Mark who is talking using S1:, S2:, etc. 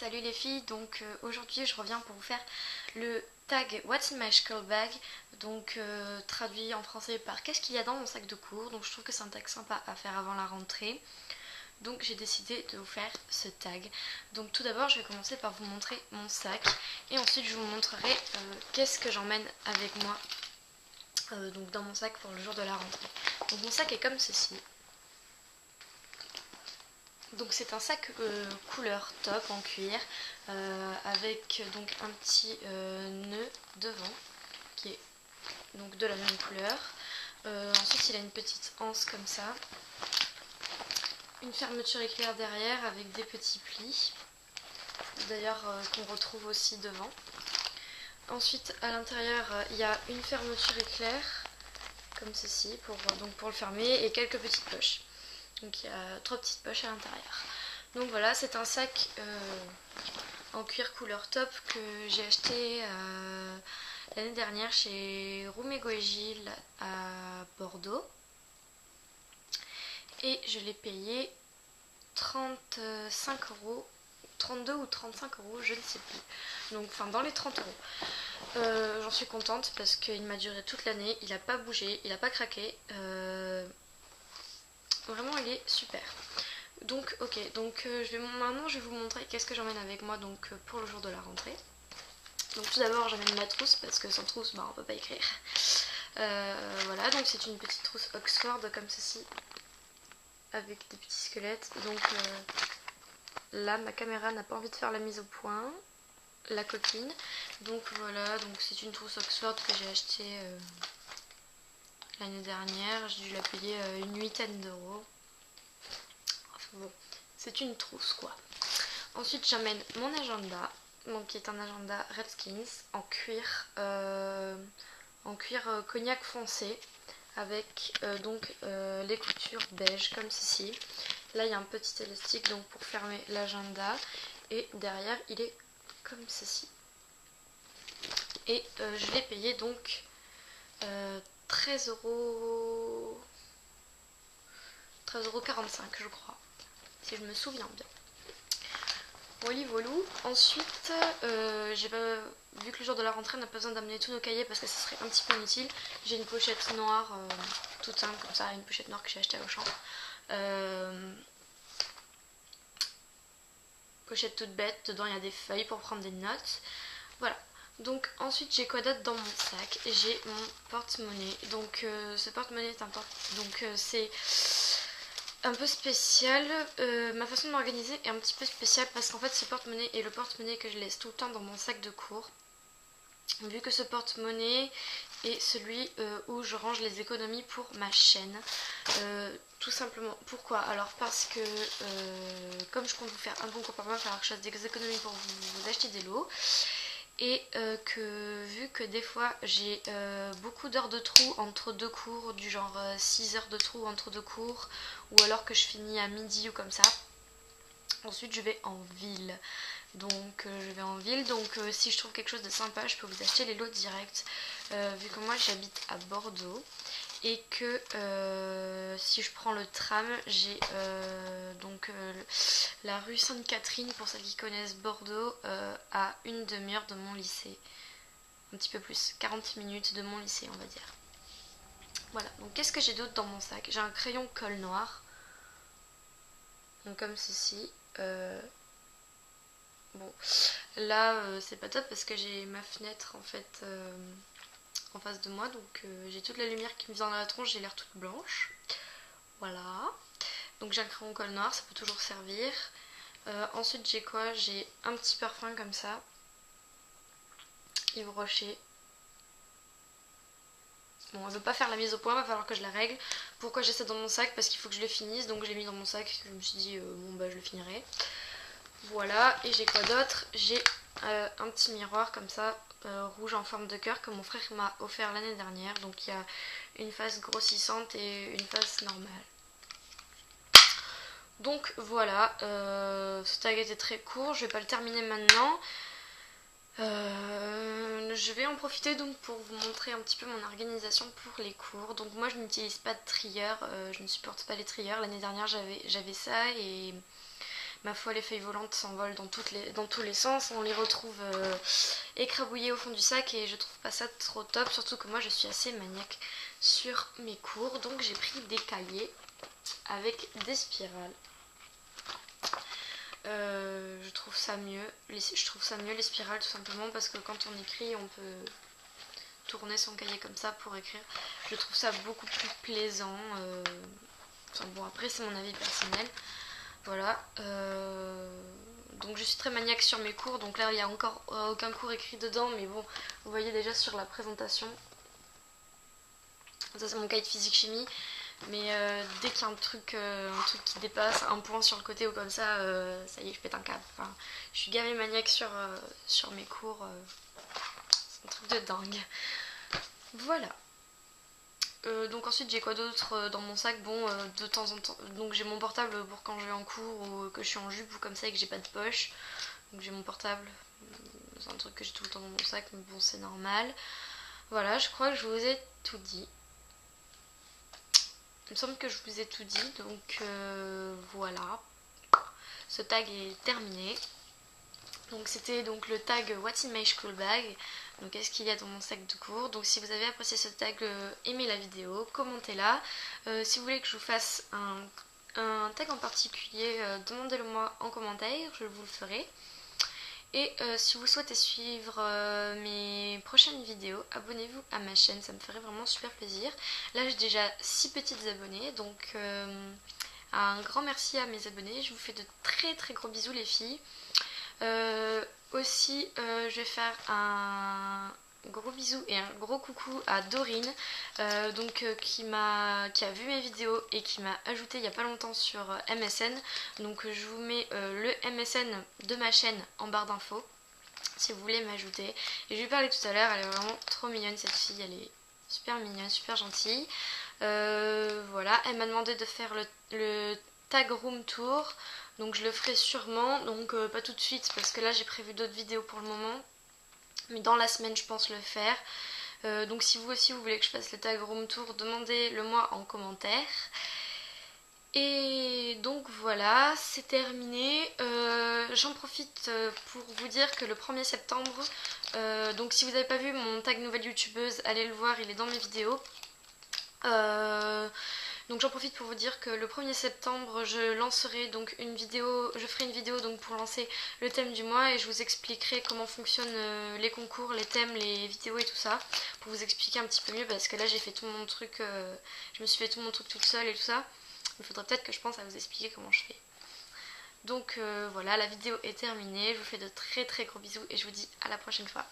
S1: Salut les filles, donc aujourd'hui je reviens pour vous faire le tag What's in my school bag, donc traduit en français par qu'est-ce qu'il y a dans mon sac de cours. Donc je trouve que c'est un tag sympa à faire avant la rentrée, donc j'ai décidé de vous faire ce tag. Donc tout d'abord je vais commencer par vous montrer mon sac et ensuite je vous montrerai qu'est-ce que j'emmène avec moi donc dans mon sac pour le jour de la rentrée. Donc mon sac est comme ceci. Donc c'est un sac couleur taupe en cuir avec donc un petit nœud devant qui est donc de la même couleur. Ensuite il a une petite anse comme ça, une fermeture éclair derrière avec des petits plis, d'ailleurs qu'on retrouve aussi devant. Ensuite à l'intérieur il y a une fermeture éclair comme ceci pour le fermer et quelques petites poches. Donc il y a 3 petites poches à l'intérieur. Donc voilà, c'est un sac en cuir couleur taupe que j'ai acheté l'année dernière chez Rumego et Gilles à Bordeaux. Et je l'ai payé 35 euros, 32 ou 35 euros, je ne sais plus. Donc enfin dans les 30 euros. J'en suis contente parce qu'il m'a duré toute l'année, il n'a pas bougé, il n'a pas craqué. Vraiment il est super. Donc ok, donc maintenant je vais vous montrer qu'est-ce que j'emmène avec moi donc pour le jour de la rentrée. Donc tout d'abord j'emmène ma trousse parce que sans trousse on peut pas écrire. Voilà, donc c'est une petite trousse Oxford comme ceci avec des petits squelettes. Donc là ma caméra n'a pas envie de faire la mise au point, la coquine. Donc voilà, donc c'est une trousse Oxford que j'ai achetée l'année dernière, j'ai dû la payer une huitaine d'euros. Enfin bon, c'est une trousse quoi. Ensuite j'emmène mon agenda, donc qui est un agenda Redskins en cuir cognac foncé avec les coutures beige comme ceci. Là il y a un petit élastique donc pour fermer l'agenda et derrière il est comme ceci. Et je l'ai payé donc 13,45 € je crois, si je me souviens bien. Voilà. Ensuite, vu que le jour de la rentrée on n'a pas besoin d'amener tous nos cahiers parce que ce serait un petit peu inutile, j'ai une pochette noire toute simple comme ça, une pochette noire que j'ai achetée à Auchan. Pochette toute bête, dedans il y a des feuilles pour prendre des notes. Voilà. Donc ensuite j'ai quoi d'autre dans mon sac? J'ai mon porte-monnaie. Donc ce porte-monnaie est c'est un peu spécial. Ma façon de m'organiser est un petit peu spéciale parce qu'en fait ce porte-monnaie est le porte-monnaie que je laisse tout le temps dans mon sac de cours. Vu que ce porte-monnaie est celui où je range les économies pour ma chaîne. Tout simplement. Pourquoi? Alors parce que comme je compte vous faire un bon copain, il va falloir que je fasse des économies pour vous acheter des lots. Et que vu que des fois j'ai beaucoup d'heures de trou entre deux cours, du genre 6 heures de trou entre deux cours, ou alors que je finis à midi ou comme ça, ensuite je vais en ville. Donc si je trouve quelque chose de sympa, je peux vous acheter les lots directs. Vu que moi j'habite à Bordeaux et que si je prends le tram, j'ai la rue Sainte-Catherine, pour celles qui connaissent Bordeaux, à une demi-heure de mon lycée. Un petit peu plus, 40 minutes de mon lycée on va dire. Voilà, donc qu'est-ce que j'ai d'autre dans mon sac? J'ai un crayon colle noir, donc comme ceci. Bon, là c'est pas top parce que j'ai ma fenêtre en fait en face de moi, donc j'ai toute la lumière qui me vient dans la tronche, j'ai l'air toute blanche. Voilà, donc j'ai un crayon colle noir, ça peut toujours servir. Ensuite j'ai quoi? J'ai un petit parfum comme ça, Yves Rocher. Bon, elle veut pas faire la mise au point, va falloir que je la règle. Pourquoi j'ai ça dans mon sac? Parce qu'il faut que je le finisse, donc je l'ai mis dans mon sac. Je me suis dit bon bah je le finirai. Voilà, et j'ai quoi d'autre? J'ai un petit miroir comme ça, rouge en forme de cœur, que mon frère m'a offert l'année dernière. Donc il y a une face grossissante et une face normale. Donc voilà, ce tag était très court, je vais pas le terminer maintenant. Je vais en profiter donc pour vous montrer un petit peu mon organisation pour les cours. Donc moi je n'utilise pas de trieur, je ne supporte pas les trieurs. L'année dernière j'avais ça et ma foi les feuilles volantes s'envolent dans tous les sens, on les retrouve écrabouillées au fond du sac et je trouve pas ça trop top, surtout que moi je suis assez maniaque sur mes cours, donc j'ai pris des cahiers avec des spirales. Je trouve ça mieux les spirales tout simplement parce que quand on écrit on peut tourner son cahier comme ça pour écrire. Je trouve ça beaucoup plus plaisant. Enfin bon, après c'est mon avis personnel. Voilà. Donc je suis très maniaque sur mes cours. Donc là il n'y a encore aucun cours écrit dedans. Mais bon, vous voyez déjà sur la présentation. Ça c'est mon cahier de physique-chimie. Mais dès qu'il y a un truc qui dépasse, un point sur le côté ou comme ça y est, je pète un câble. Enfin, je suis gavé maniaque sur mes cours. C'est un truc de dingue. Voilà. Donc ensuite j'ai quoi d'autre dans mon sac. Bon, de temps en temps, donc j'ai mon portable pour quand je vais en cours ou que je suis en jupe ou comme ça et que j'ai pas de poche. Donc j'ai mon portable. C'est un truc que j'ai tout le temps dans mon sac, mais bon c'est normal. Voilà, je crois que je vous ai tout dit. Il me semble que je vous ai tout dit, donc voilà. Ce tag est terminé. Donc c'était donc le tag What's in my school bag. Donc qu'est-ce qu'il y a dans mon sac de cours. Donc si vous avez apprécié ce tag, aimez la vidéo, commentez-la. Si vous voulez que je vous fasse un tag en particulier, demandez-le moi en commentaire, je vous le ferai. Et si vous souhaitez suivre mes prochaines vidéos, abonnez-vous à ma chaîne, ça me ferait vraiment super plaisir. Là j'ai déjà 6 petites abonnées, donc un grand merci à mes abonnés. Je vous fais de très très gros bisous les filles. Aussi je vais faire un gros bisou et un gros coucou à Dorine qui a vu mes vidéos et qui m'a ajouté il n'y a pas longtemps sur MSN. Donc je vous mets le MSN de ma chaîne en barre d'infos si vous voulez m'ajouter. Et je lui parlais tout à l'heure, elle est vraiment trop mignonne cette fille, elle est super mignonne, super gentille. Voilà, elle m'a demandé de faire le tag room tour. Donc je le ferai sûrement, donc pas tout de suite parce que là j'ai prévu d'autres vidéos pour le moment. Mais dans la semaine je pense le faire. Donc si vous aussi vous voulez que je fasse le tag room tour, demandez-le moi en commentaire. Et donc voilà, c'est terminé. J'en profite pour vous dire que le 1er septembre, donc si vous n'avez pas vu mon tag nouvelle youtubeuse, allez le voir, il est dans mes vidéos. Donc j'en profite pour vous dire que le 1er septembre je lancerai donc je ferai une vidéo donc pour lancer le thème du mois et je vous expliquerai comment fonctionnent les concours, les thèmes, les vidéos et tout ça, pour vous expliquer un petit peu mieux parce que là j'ai fait tout mon truc, je me suis fait tout mon truc toute seule et tout ça. Il faudrait peut-être que je pense à vous expliquer comment je fais. Donc voilà, la vidéo est terminée, je vous fais de très très gros bisous et je vous dis à la prochaine fois.